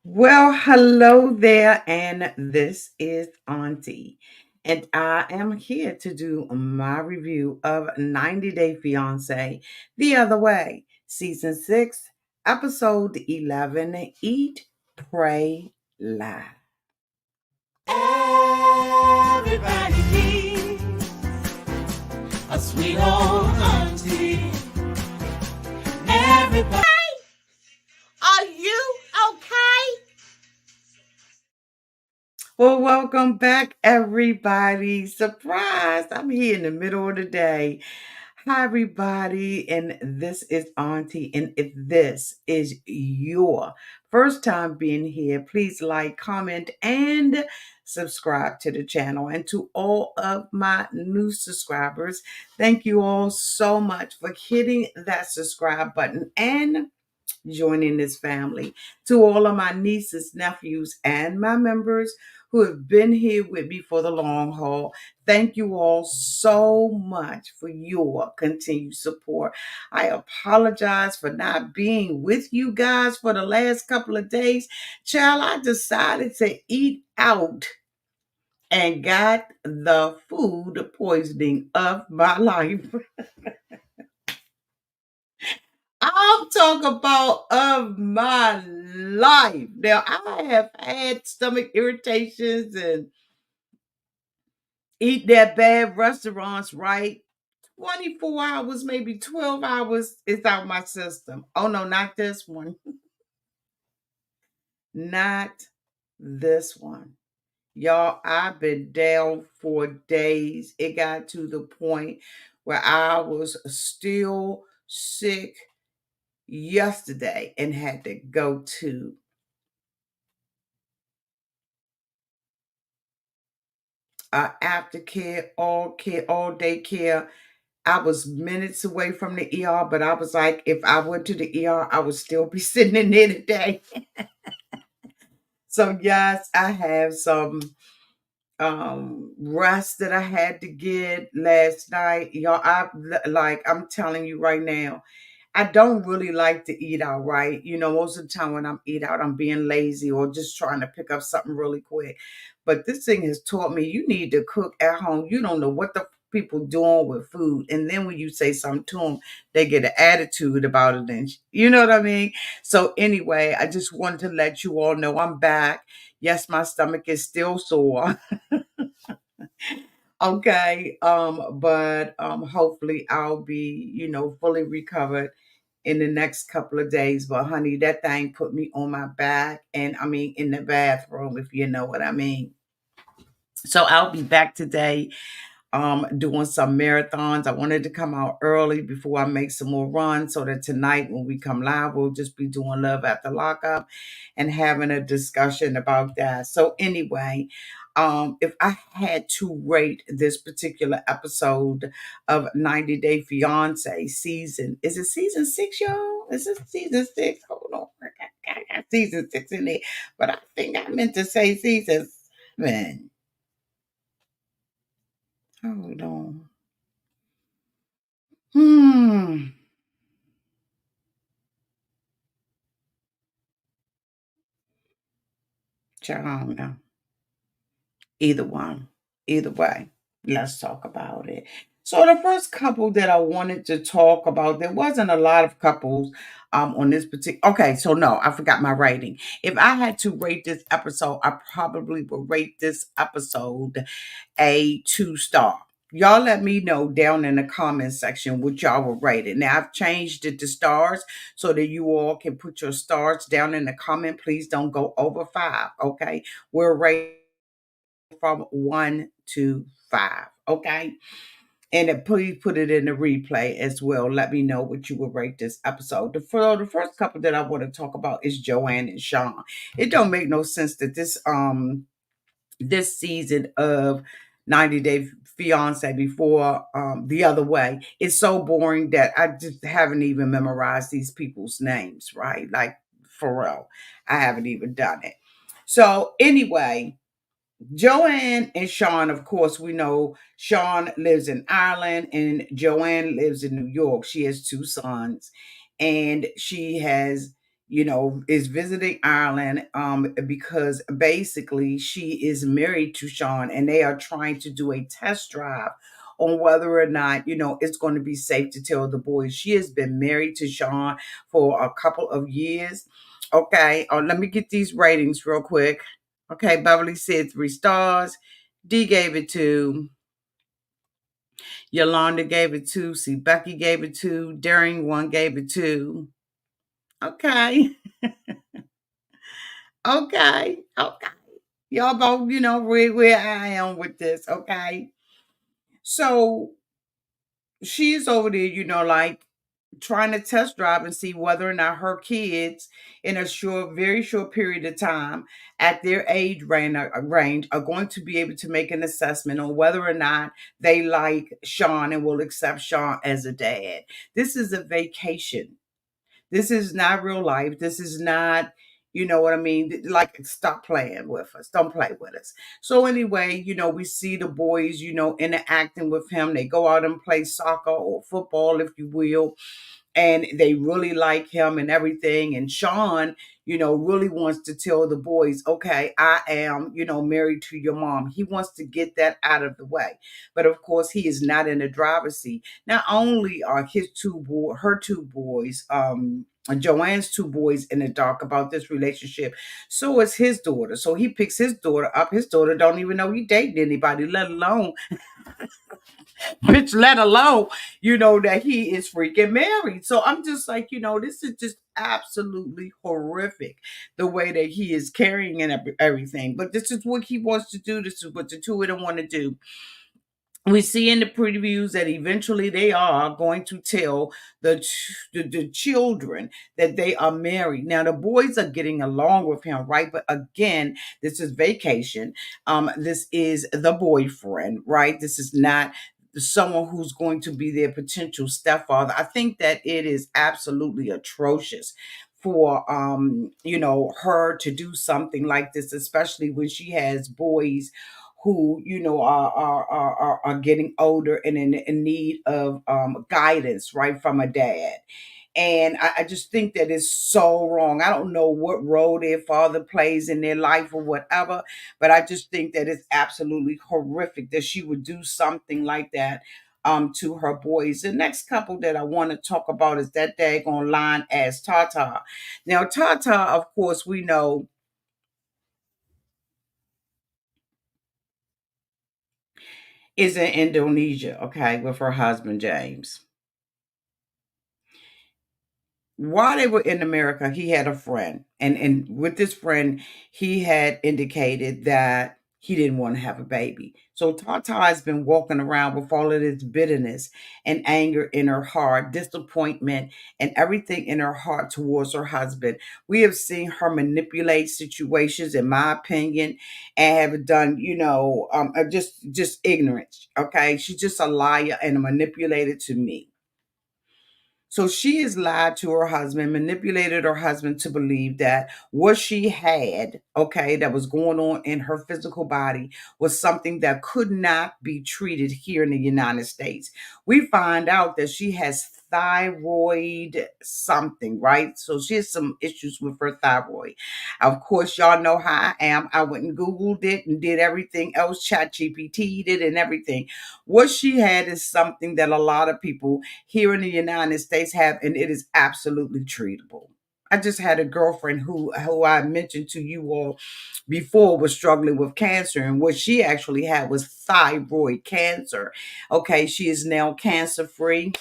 Well, hello there, and this is Auntie, and I am here to do my review of 90 Day Fiancé the Other Way, Season 6, Episode 11, Eat, Pray, Lie. Everybody needs a sweet old auntie. Everybody. Are you okay? Well, welcome back, everybody. Surprise! I'm here in the middle of the day. Hi, everybody, and this is Auntie. And if this is your first time being here, please like, comment, and subscribe to the channel. And to all of my new subscribers, thank you all so much for hitting that subscribe button and joining this family. To all of my nieces, nephews, and my members who have been here with me for the long haul, thank you all so much for your continued support. I apologize for not being with you guys for the last couple of days. Child, I decided to eat out and got the food poisoning of my life. I'm talking about of my life. Now, I have had stomach irritations and eat at bad restaurants, right? 24 hours, maybe 12 hours is out my system. Oh, no, not this one. Not this one. Y'all, I've been down for days. It got to the point where I was still sick yesterday and had to go to aftercare, all day care. I was minutes away from the ER, but I was like, if I went to the ER, I would still be sitting in there today. So yes, I have some rest that I had to get last night. Y'all, I'm telling you right now, I don't really like to eat out, right? Most of the time when I'm eat out, I'm being lazy or just trying to pick up something really quick. But this thing has taught me you need to cook at home. You don't know what the people doing with food. And then when you say something to them, they get an attitude about it. And you know what I mean? So anyway, I just wanted to let you all know I'm back. Yes, my stomach is still sore. Okay. But hopefully I'll be, fully recovered in the next couple of days. But honey, that thing put me on my back and I mean in the bathroom, if you know what I mean. So I'll be back today doing some marathons. I wanted to come out early before I make some more runs so that tonight when we come live, we'll just be doing love after lockup and having a discussion about that. So anyway, if I had to rate this particular episode of 90 Day Fiance season, is it season 6, y'all? Is it season 6? Hold on. I got season 6 in there. But I think I meant to say season 7. Hold on. Hmm. Child, I don't know. Either one. Either way. Let's talk about it. So the first couple that I wanted to talk about, there wasn't a lot of couples on this particular. Okay, so no, I forgot my rating. If I had to rate this episode, I probably would rate this episode a 2 star. Y'all let me know down in the comment section what y'all would rate it. Now I've changed it to stars so that you all can put your stars down in the comment. Please don't go over 5. Okay, we're rated from 1 to 5. Okay. And then please put it in the replay as well. Let me know what you would rate this episode. The first couple that I want to talk about is Joanne and Sean. It don't make no sense that this season of 90 Day Fiance before the other way is so boring that I just haven't even memorized these people's names, right? Like for real. I haven't even done it. So anyway, Joanne and Sean, of course, we know Sean lives in Ireland and Joanne lives in New York. She has 2 sons and she has, is visiting Ireland because basically she is married to Sean and they are trying to do a test drive on whether or not, it's going to be safe to tell the boys. She has been married to Sean for a couple of years. Okay, let me get these ratings real quick. Okay, Beverly said 3 stars. D gave it 2. Yolanda gave it 2. See, Becky gave it 2. Daring one gave it 2. Okay. Okay. Okay. Y'all both, where I am with this. Okay. So she's over there, like trying to test drive and see whether or not her kids in a very short period of time at their age range are going to be able to make an assessment on whether or not they like Sean and will accept Sean as a dad. This is a vacation. This is not real life. This is not, you know what I mean? Like, stop playing with us. Don't play with us. So, anyway, we see the boys, interacting with him. They go out and play soccer or football, if you will, and they really like him and everything. And Sean, really wants to tell the boys, okay, I am, married to your mom. He wants to get that out of the way. But of course, he is not in the driver's seat. Not only are her 2 boys, Joanne's 2 boys in the dark about this relationship, so is his daughter. So he picks his daughter up. His daughter don't even know he dating anybody, let alone bitch, let alone, that he is freaking married. So I'm just like, this is just absolutely horrific the way that he is carrying and everything. But this is what he wants to do. This is what the two of them want to do. We see in the previews that eventually they are going to tell the children that they are married. Now the boys are getting along with him, right? But again, this is vacation. This is the boyfriend, right? This is not someone who's going to be their potential stepfather. I think that it is absolutely atrocious for her to do something like this, especially when she has boys who are getting older and in need of guidance, right, from a dad. And I just think that is so wrong. I don't know what role their father plays in their life or whatever, but I just think that it's absolutely horrific that she would do something like that to her boys. The next couple that I want to talk about is that daggone line as Tata. Now, Tata, of course, we know is in Indonesia, okay, with her husband James. While they were in America, he had a friend, and with this friend, he had indicated that he didn't want to have a baby. So Tata has been walking around with all of this bitterness and anger in her heart, disappointment, and everything in her heart towards her husband. We have seen her manipulate situations, in my opinion, and have done, just ignorance. Okay, she's just a liar and a manipulator to me. So she has lied to her husband, manipulated her husband to believe that what she had, okay, that was going on in her physical body was something that could not be treated here in the United States. We find out that she has thyroid something, right? So she has some issues with her thyroid. Of course, y'all know how I am. I went and Googled it and did everything else, chat GPT did and everything. What she had is something that a lot of people here in the United States have, and it is absolutely treatable. I just had a girlfriend who I mentioned to you all before was struggling with cancer, and what she actually had was thyroid cancer. Okay, she is now cancer free.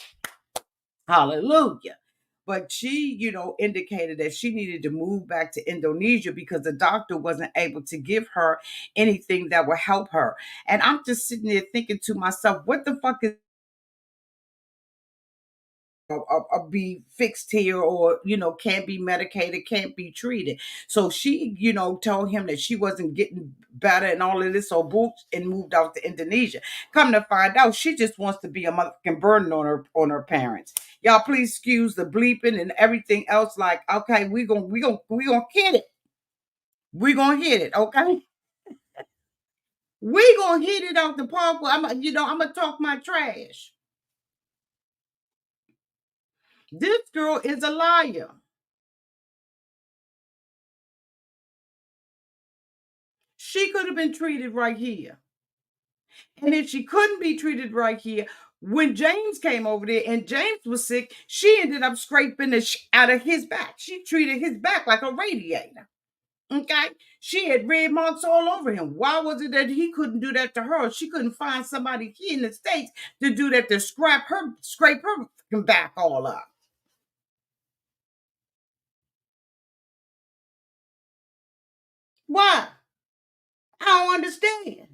Hallelujah. But she, indicated that she needed to move back to Indonesia because the doctor wasn't able to give her anything that would help her. And I'm just sitting there thinking to myself, what the fuck is be fixed here, or can't be medicated, can't be treated. So she told him that she wasn't getting better and all of this, so booked and moved out to Indonesia. Come to find out, she just wants to be a motherfucking burden on her parents. Y'all please excuse the bleeping and everything else. Like, okay, we gonna hit it, we gonna hit it, okay, we gonna hit it out the park. I'm gonna talk my trash. This girl is a liar. She could have been treated right here. And if she couldn't be treated right here, when James came over there and James was sick, she ended up scraping the out of his back. She treated his back like a radiator. Okay. She had red marks all over him. Why was it that he couldn't do that to her? She couldn't find somebody here in the States to do that, to scrape her back all up. Why? I don't understand.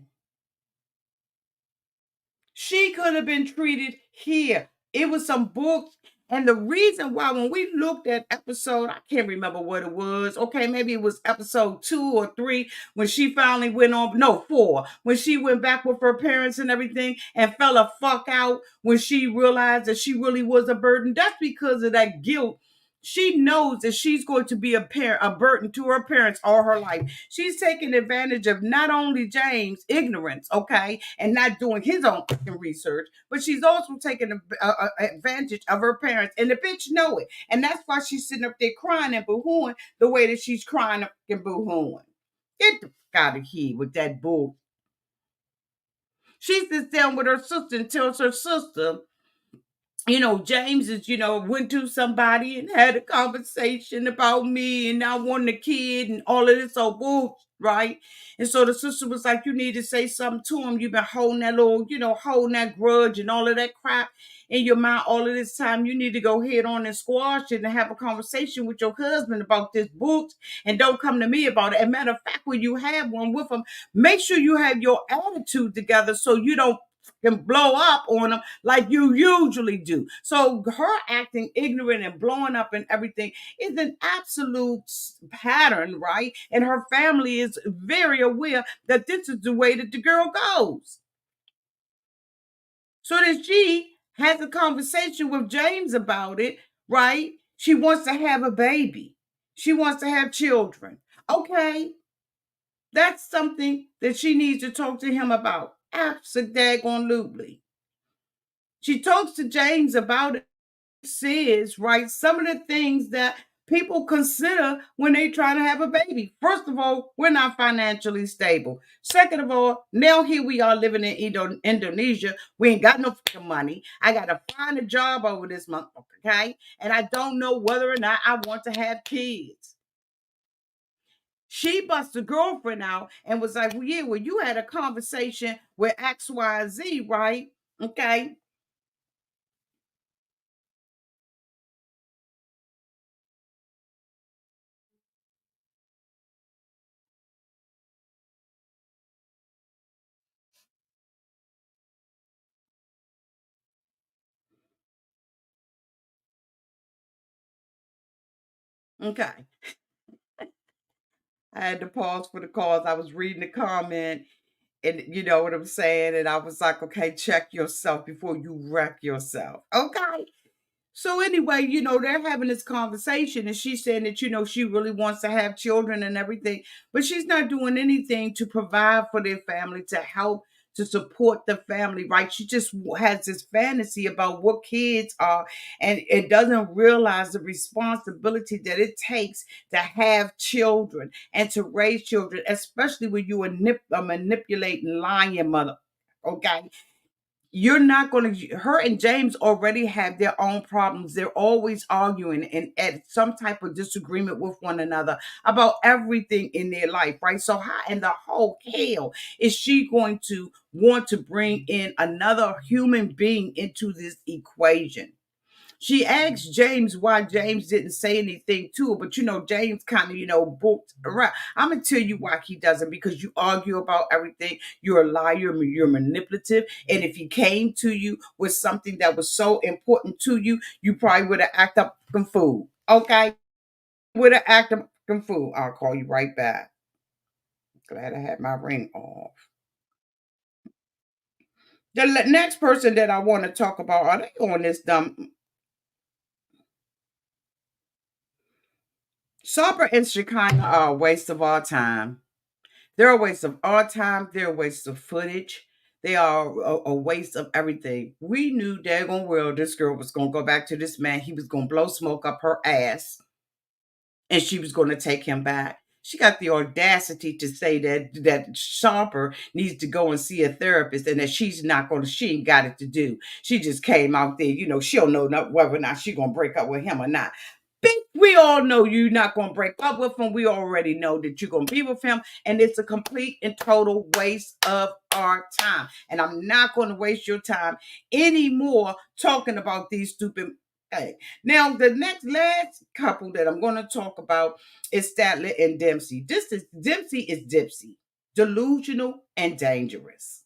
She could have been treated here. It was some books. And the reason why, when we looked at episode, I can't remember what it was. Okay, maybe it was episode 2 or 3 when she finally went on. No, 4. When she went back with her parents and everything and fell a fuck out when she realized that she really was a burden. That's because of that guilt. She knows that she's going to be a burden to her parents all her life. She's taking advantage of not only James' ignorance, okay, and not doing his own research, but she's also taking advantage of her parents, and the bitch know it, and that's why she's sitting up there crying and boohooing the way that she's crying and boohooing. Get the fuck out of here with that bull. She sits down with her sister and tells her sister, James is, went to somebody and had a conversation about me and I wanted a kid and all of this old bull, right? And so the sister was like, you need to say something to him. You've been holding that little, holding that grudge and all of that crap in your mind all of this time. You need to go head on and squash it and have a conversation with your husband about this book and don't come to me about it. And matter of fact, when you have one with him, make sure you have your attitude together so you don't can blow up on them like you usually do. So her acting ignorant and blowing up and everything is an absolute pattern, right? And her family is very aware that this is the way that the girl goes. So that she has a conversation with James about it, right? She wants to have a baby. She wants to have children. Okay, that's something that she needs to talk to him about. Absolutely. She talks to James about it, says, right, some of the things that people consider when they try to have a baby. First of all, we're not financially stable. Second of all, now here we are living in Indonesia. We ain't got no fucking money. I got to find a job over this month, okay? And I don't know whether or not I want to have kids. She bust a girlfriend out and was like, well, yeah, well, you had a conversation with XYZ, right? Okay. Okay. I had to pause for the cause. I was reading the comment, and you know what I'm saying? And I was like, okay, check yourself before you wreck yourself. Okay. So anyway, they're having this conversation and she's saying that, she really wants to have children and everything, but she's not doing anything to provide for their family, to help, to support the family, right? She just has this fantasy about what kids are, and it doesn't realize the responsibility that it takes to have children and to raise children, especially when you are manipulating, lying mother. Okay, you're not going to, her and James already have their own problems. They're always arguing and at some type of disagreement with one another about everything in their life, right? So how in the whole hell is she going to want to bring in another human being into this equation? She asked James why James didn't say anything to her, but James kind of, booked around. I'm gonna tell you why he doesn't, because you argue about everything. You're a liar, you're manipulative, and if he came to you with something that was so important to you, you probably would have acted up a fool. Okay? Would have acted up a fool. I'll call you right back. Glad I had my ring off. The next person that I want to talk about, are they on this dumb? Sabra and Shekinah are a waste of our time. They're a waste of our time. They're a waste of footage. They are a waste of everything. We knew daggone well this girl was going to go back to this man. He was going to blow smoke up her ass and she was going to take him back. She got the audacity to say that Sharper needs to go and see a therapist and that she's not going to, she ain't got it to do. She just came out there, she don't know whether or not she going to break up with him or not. We all know you're not going to break up with him. We already know that you're going to be with him. And it's a complete and total waste of our time. And I'm not going to waste your time anymore talking about these stupid. Hey, now the last couple that I'm going to talk about is Statler and Dempsey. Dempsey is Dipsy, delusional and dangerous.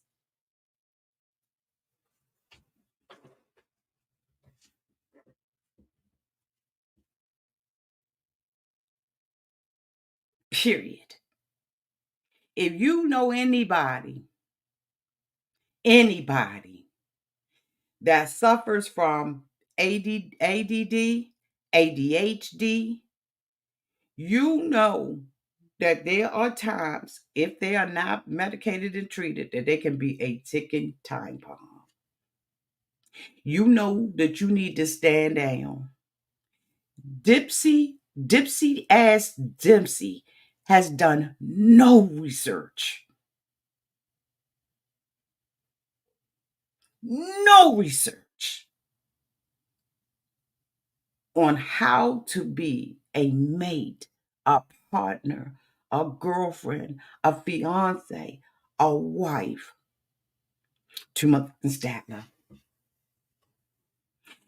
Period. If you know anybody that suffers from ADD, ADHD, you know that there are times, if they are not medicated and treated, that they can be a ticking time bomb. You know that you need to stand down. Dipsy ass Dempsey has done no research. No research on how to be a mate, a partner, a girlfriend, a fiance, a wife to Mother Statler.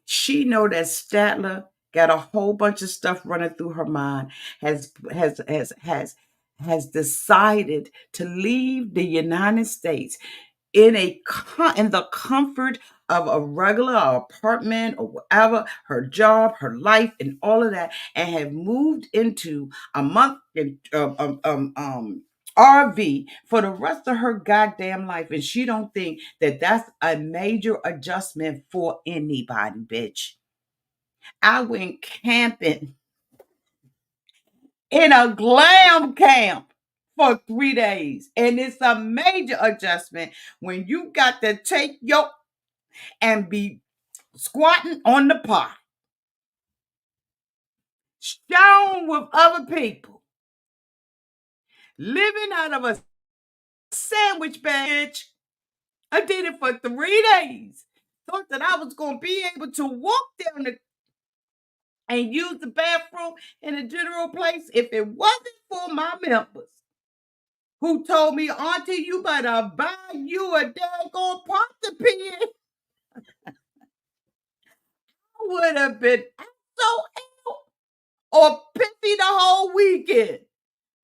She know that Statler got a whole bunch of stuff running through her mind, has decided to leave the United States in the comfort of a regular apartment or whatever, her job, her life, and all of that, and have moved into a month RV for the rest of her goddamn life, and she don't think that that's a major adjustment for anybody, bitch. I went camping in a glam camp for 3 days, and it's a major adjustment when you got to take your and be squatting on the pot, shown with other people, living out of a sandwich bag. I did it for 3 days. Thought that I was going to be able to walk down and use the bathroom in a general place if it wasn't for my members who told me, Auntie, you better buy you a daggone pot to pee in. I would have been so ill or pissy the whole weekend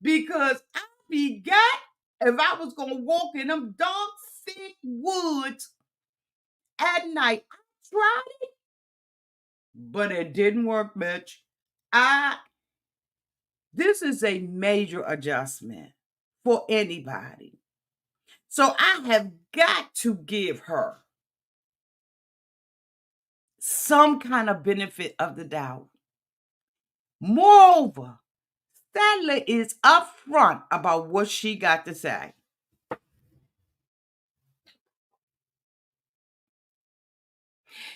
because I forgot if I was going to walk in them dark, thick woods at night. I tried it, but it didn't work, bitch. This is a major adjustment for anybody. So I have got to give her some kind of benefit of the doubt. Moreover, Statler is upfront about what she got to say.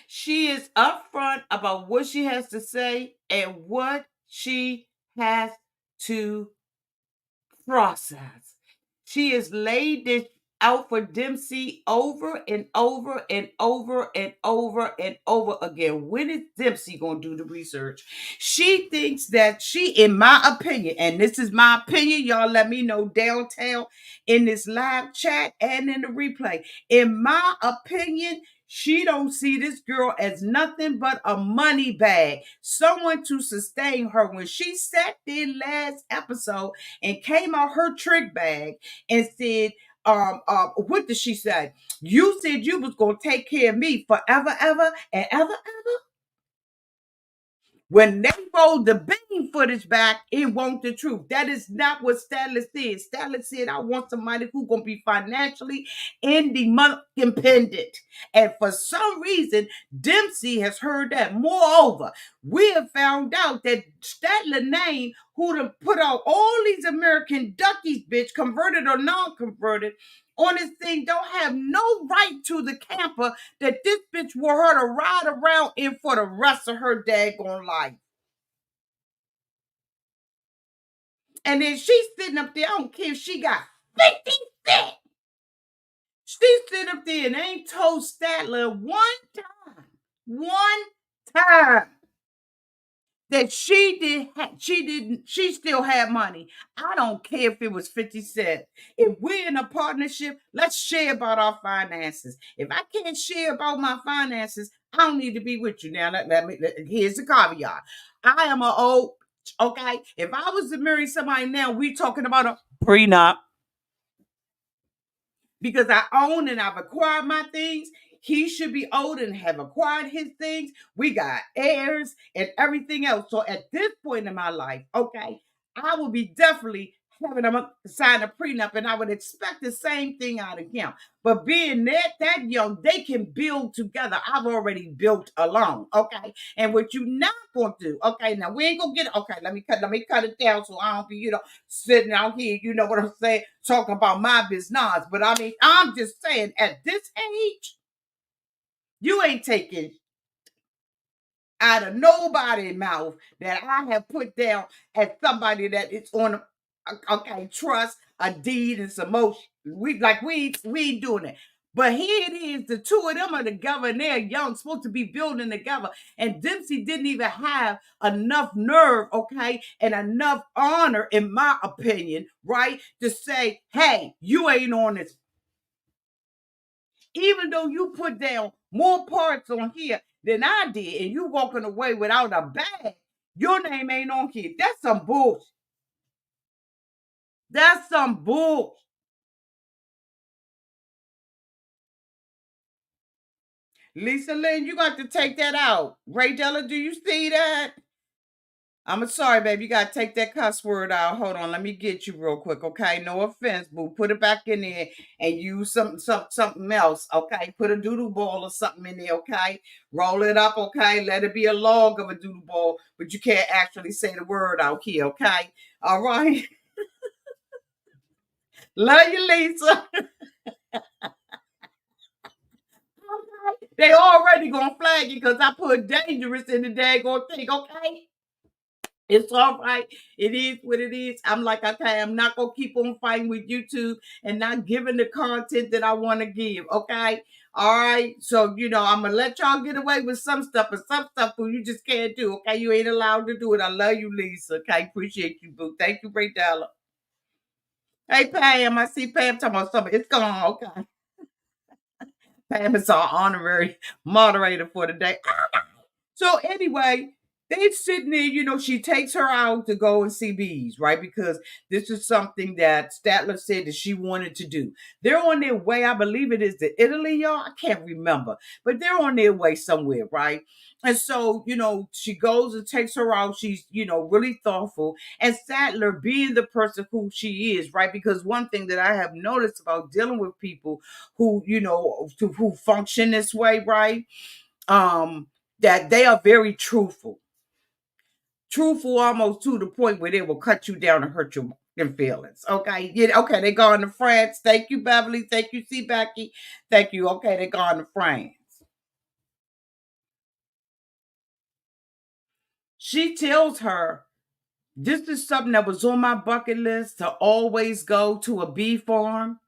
She is upfront about what she has to say and what she has to process. She has laid this out for Dempsey over and over and over and over and over again. When is Dempsey going to do the research? She thinks that in my opinion, and this is my opinion, y'all let me know downtown in this live chat and in the replay. In my opinion, she don't see this girl as nothing but a money bag, someone to sustain her. When she sat there last episode and came out her trick bag and said, what did she say? You said you was gonna take care of me forever, ever, and ever, ever. When they rolled the bean footage back, it wasn't the truth. That is not what Statler said. Statler said, I want somebody who's going to be financially independent. And for some reason, Dempsey has heard that. Moreover, we have found out that Statler name, who done put out all these American duckies, bitch, converted or non-converted, on this thing, don't have no right to the camper that this bitch want her to ride around in for the rest of her daggone life. And then she's sitting up there. I don't care if she got 50 cents. She sit up there and ain't told Statler one time that she still had money. I don't care if it was 50 cents. If we're in a partnership, let's share about our finances. If I can't share about my finances, I don't need to be with you. Now, here's the caveat. I am an old, okay? If I was to marry somebody now, we talking about a prenup because I own and I've acquired my things. He should be old and have acquired his things. We got heirs and everything else. So at this point in my life, okay, I will be definitely having him sign a prenup, and I would expect the same thing out of him. But being that young, they can build together. I've already built alone, okay. And what you not gonna do, okay? Now we ain't gonna get okay. Let me cut it down so I don't be sitting out here. You know what I'm saying? Talking about my business, but I mean I'm just saying at this age, you ain't taking out of nobody's mouth that I have put down as somebody that it's on okay, trust, a deed, and some motion. We ain't doing it. But here it is, the two of them are together and they're young, supposed to be building together. And Dipsy didn't even have enough nerve, okay, and enough honor, in my opinion, right, to say, hey, you ain't on this. Even though you put down more parts on here than I did, and you walking away without a bag, your name ain't on here. That's some bullshit. That's some bull. Lisa Lynn, you got to take that out. Ray Della, do you see that? I'm sorry, baby. You gotta take that cuss word out. Hold on, let me get you real quick, okay? No offense, boo. Put it back in there and use something else, okay? Put a doodle ball or something in there, okay? Roll it up, okay? Let it be a log of a doodle ball, but you can't actually say the word out here, okay? All right. Love you, Lisa. They already gonna flag you because I put dangerous in the daggone thing, okay? It's all right. It is what it is. I'm like, okay, I'm not gonna keep on fighting with YouTube and not giving the content that I want to give. Okay. All right. So, I'm gonna let y'all get away with some stuff, but some stuff you just can't do. Okay. You ain't allowed to do it. I love you, Lisa. Okay. Appreciate you, boo. Thank you, Ray Dollar. Hey, Pam. I see Pam talking about something. It's gone. Okay. Pam is our honorary moderator for today. So anyway, they sitting there, she takes her out to go and see bees, right? Because this is something that Statler said that she wanted to do. They're on their way, I believe it is to Italy, y'all. I can't remember, but they're on their way somewhere, right? And so, she goes and takes her out. She's, really thoughtful. And Statler being the person who she is, right? Because one thing that I have noticed about dealing with people who, who function this way, right? Um, that they are very truthful. Truthful almost to the point where they will cut you down and hurt your feelings. Okay. Yeah, okay, they gone to France. Thank you, Beverly. Thank you, C. Becky. Thank you. Okay, they gone to France. She tells her, this is something that was on my bucket list to always go to a bee farm.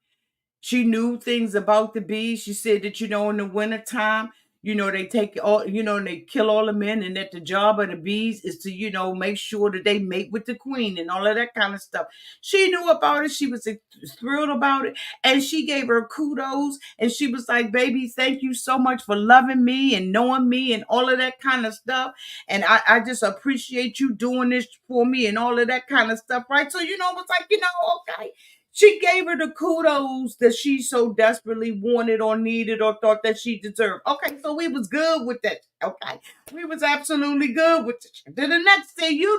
She knew things about the bees. She said that, in the wintertime, they take all, and they kill all the men, and that the job of the bees is to, make sure that they mate with the queen and all of that kind of stuff. She knew about it. She was thrilled about it. And she gave her kudos. And she was like, baby, thank you so much for loving me and knowing me and all of that kind of stuff. And I just appreciate you doing this for me and all of that kind of stuff, right? So, it was like, okay. She gave her the kudos that she so desperately wanted or needed or thought that she deserved. Okay, so we was good with that. Okay, we was absolutely good with it. Then the next thing here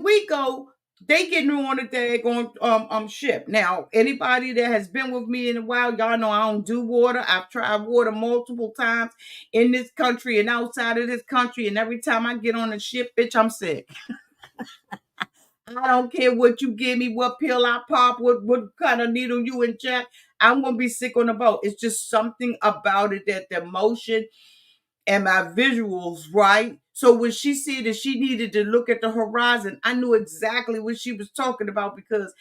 we go. They getting on a daggone ship. Now, anybody that has been with me in a while, y'all know I don't do water. I've tried water multiple times in this country and outside of this country, and every time I get on a ship, bitch, I'm sick. I don't care what you give me, what pill I pop, what kind of needle you inject. I'm gonna be sick on the boat. It's just something about it that the emotion and my visuals, right? So when she said that she needed to look at the horizon, I knew exactly what she was talking about because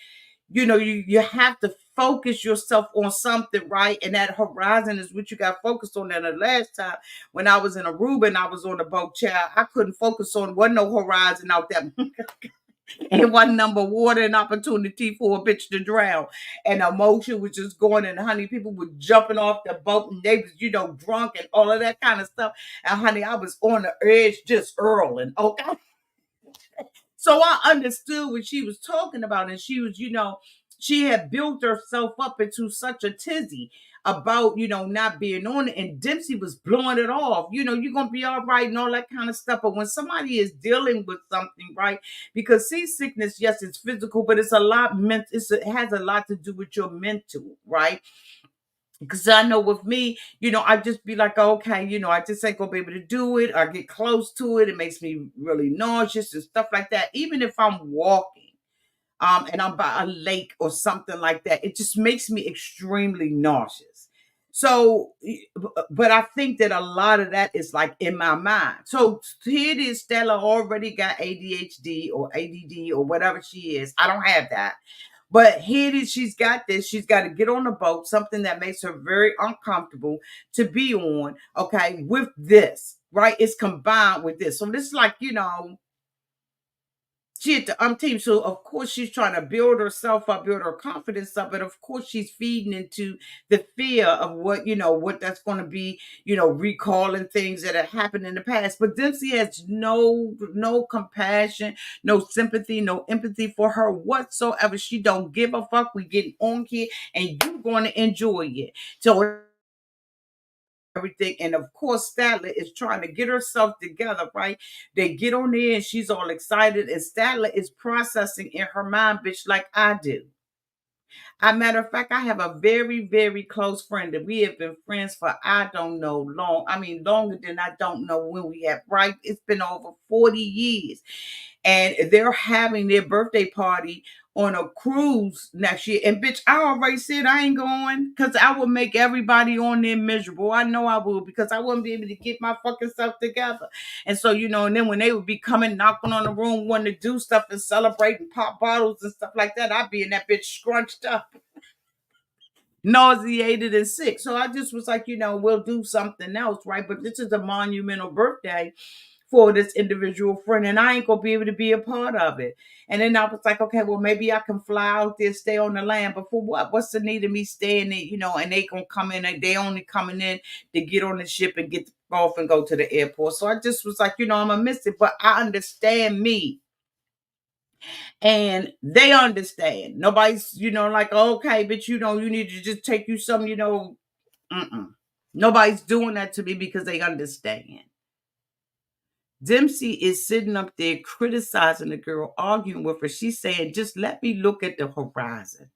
you have to focus yourself on something, right? And that horizon is what you got focused on. And the last time when I was in Aruba and I was on the boat, child, I couldn't focus on, wasn't no horizon out there. And one number water and opportunity for a bitch to drown. And emotion was just going, and honey, people were jumping off the boat and they was, drunk and all of that kind of stuff. And honey, I was on the edge just earling. Okay. So I understood what she was talking about. And she was, she had built herself up into such a tizzy about, not being on it. And Dempsey was blowing it off. You're going to be all right and all that kind of stuff. But when somebody is dealing with something, right? Because seasickness, yes, it's physical, but it's a lot it has a lot to do with your mental, right? Because I know with me, I just be like, okay, I just ain't gonna be able to do it. I get close to it. It makes me really nauseous and stuff like that. Even if I'm walking, and I'm by a lake or something like that, it just makes me extremely nauseous. So, but I think that a lot of that is like in my mind. So here it is, Stella already got ADHD or ADD or whatever she is. I don't have that. But here it is, she's got this. She's got to get on the boat, something that makes her very uncomfortable to be on. Okay, with this, right? It's combined with this. So this is like, she at the team. So of course she's trying to build herself up, build her confidence up, but of course she's feeding into the fear of what that's going to be, recalling things that have happened in the past. But Dempsey has no compassion, no sympathy, no empathy for her whatsoever. She don't give a fuck. We getting on here and you're going to enjoy it. So everything. And of course, Statler is trying to get herself together, right? They get on there and she's all excited, and Statler is processing in her mind, bitch, like I do. As a matter of fact, I have a very, very close friend that we have been friends for I don't know long. I mean, longer than I don't know when we have, right? It's been over 40 years. And they're having their birthday party on a cruise next year. And bitch, I already said I ain't going because I will make everybody on there miserable. I know I will because I wouldn't be able to get my fucking self together. And so, and then when they would be coming, knocking on the room, wanting to do stuff and celebrate and pop bottles and stuff like that, I'd be in that bitch scrunched up, nauseated and sick. So I just was like, we'll do something else, right? But this is a monumental birthday for this individual friend, and I ain't gonna be able to be a part of it. And then I was like, okay, well, maybe I can fly out there, stay on the land, but for what? What's the need of me staying there, and they gonna come in, and they only coming in to get on the ship and get off and go to the airport. So I just was like, I'm gonna miss it, but I understand me. And they understand. Nobody's, like, okay, but you need to just take you some, mm-mm. Nobody's doing that to me because they understand. Dempsey is sitting up there criticizing the girl, arguing with her. She's saying, just let me look at the horizon.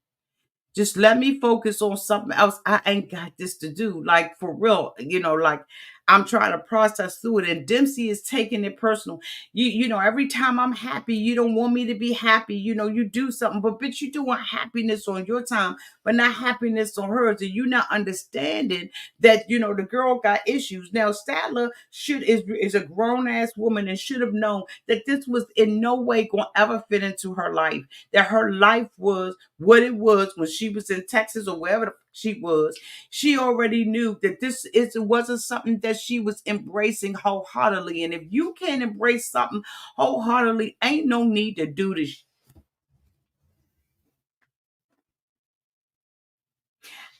Just let me focus on something else. I ain't got this to do. Like for real, like I'm trying to process through it. And Dempsey is taking it personal. Every time I'm happy, you don't want me to be happy. You do something, but bitch, you do want happiness on your time, but not happiness on hers. And you not understanding that, the girl got issues. Now, Statler is a grown-ass woman and should have known that this was in no way going to ever fit into her life. That her life was what it was when she was in Texas or wherever she was. She already knew that it wasn't something that she was embracing wholeheartedly. And if you can't embrace something wholeheartedly, ain't no need to do this.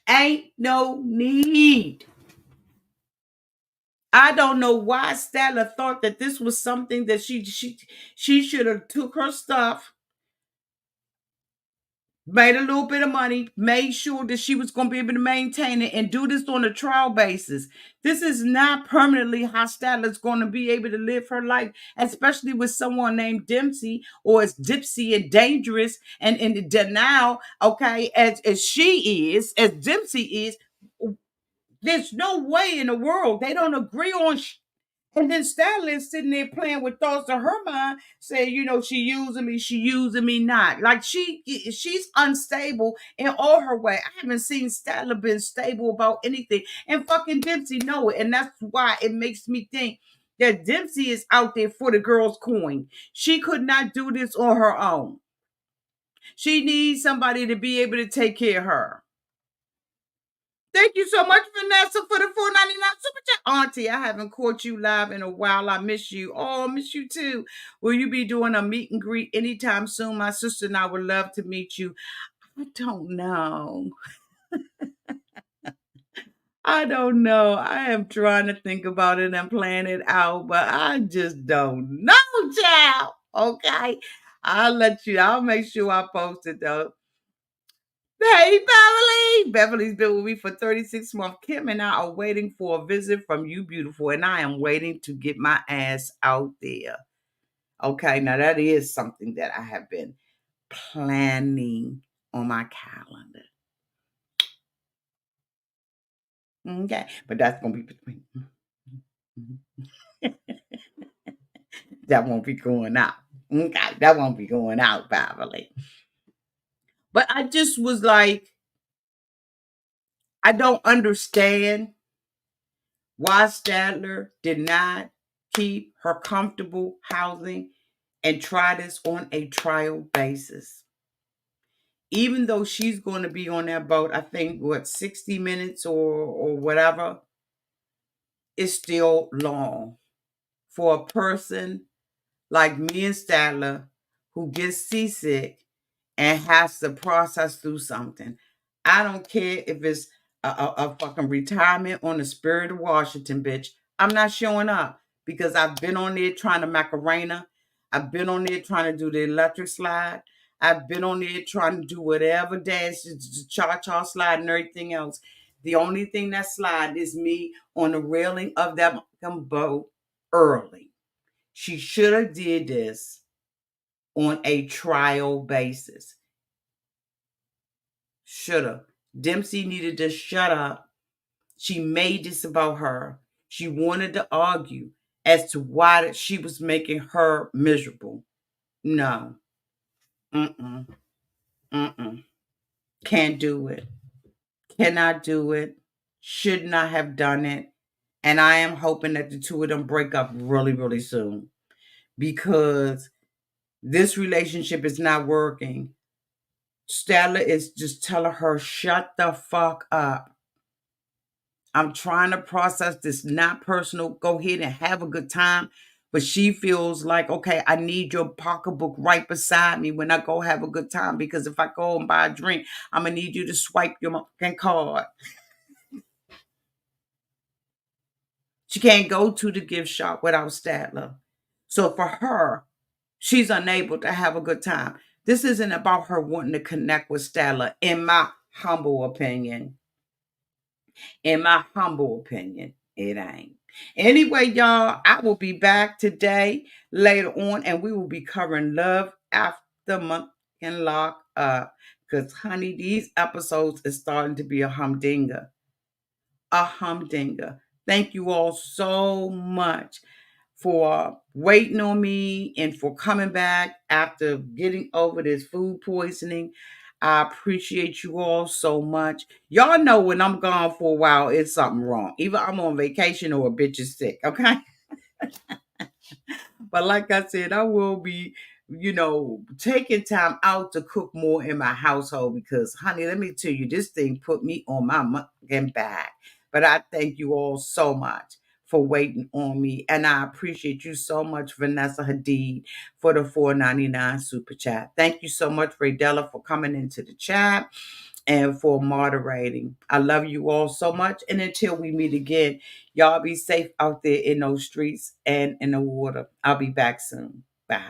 Ain't no need. I don't know why Stella thought that this was something that she should have took her stuff, made a little bit of money, made sure that she was going to be able to maintain it and do this on a trial basis. This is not permanently how Statler's going to be able to live her life, especially with someone named Dempsey or as Dipsy and dangerous and in denial, okay, as she is, as Dempsey is. There's no way in the world they don't agree on. And then Statler is sitting there playing with thoughts of her mind, saying, she using me not. Like she's unstable in all her way. I haven't seen Statler been stable about anything. And fucking Dempsey know it. And that's why it makes me think that Dipsy is out there for the girl's coin. She could not do this on her own. She needs somebody to be able to take care of her. Thank you so much, Vanessa, for the 4.99 super chat. Auntie, I haven't caught you live in a while. I miss you. Oh, I miss you too. Will you be doing a meet and greet anytime soon? My sister and I would love to meet you. I don't know. I don't know. I am trying to think about it and plan it out, but I just don't know, child. Okay. I'll make sure I post it though. Hey, Beverly. Beverly's been with me for 36 months. Kim and I are waiting for a visit from you, beautiful, and I am waiting to get my ass out there. Okay, now that is something that I have been planning on my calendar. Okay, but that's going to be between. That won't be going out. Okay, that won't be going out, Beverly. But I just was like, I don't understand why Statler did not keep her comfortable housing and try this on a trial basis. Even though she's going to be on that boat, I think, what, 60 minutes or whatever, is still long for a person like me and Statler who gets seasick and has to process through something. I don't care if it's a fucking retirement on the Spirit of Washington, bitch. I'm not showing up because I've been on there trying to Macarena. I've been on there trying to do the electric slide. I've been on there trying to do whatever dance, cha-cha slide and everything else. The only thing that slide is me on the railing of that boat early. She should have did this on a trial basis. Shoulda. Dempsey needed to shut up. She made this about her. She wanted to argue as to why she was making her miserable. No. Mm-mm. Mm-mm. Can't do it. Cannot do it. Should not have done it. And I am hoping that the two of them break up really, really soon. Because this relationship is not working. Statler is just telling her, shut the fuck up. I'm trying to process this, not personal. Go ahead and have a good time. But she feels like, okay, I need your pocketbook right beside me when I go have a good time. Because if I go and buy a drink, I'm going to need you to swipe your fucking card. She can't go to the gift shop without Statler. So for her, she's unable to have a good time. This isn't about her wanting to connect with Statler, in my humble opinion. In my humble opinion, it ain't. Anyway, y'all, I will be back today later on, and we will be covering love after month and lock up. Because, honey, these episodes is starting to be a humdinger. A humdinger. Thank you all so much for waiting on me and for coming back after getting over this food poisoning. I appreciate you all so much. Y'all know when I'm gone for a while, it's something wrong. Either I'm on vacation or a bitch is sick, okay? But like I said, I will be, taking time out to cook more in my household because, honey, let me tell you, this thing put me on my fucking back. But I thank you all so much for waiting on me. And I appreciate you so much, Vanessa Hadid, for the 4.99 super chat. Thank you so much, Radella, for coming into the chat and for moderating. I love you all so much. And until we meet again, y'all be safe out there in those streets and in the water. I'll be back soon. Bye.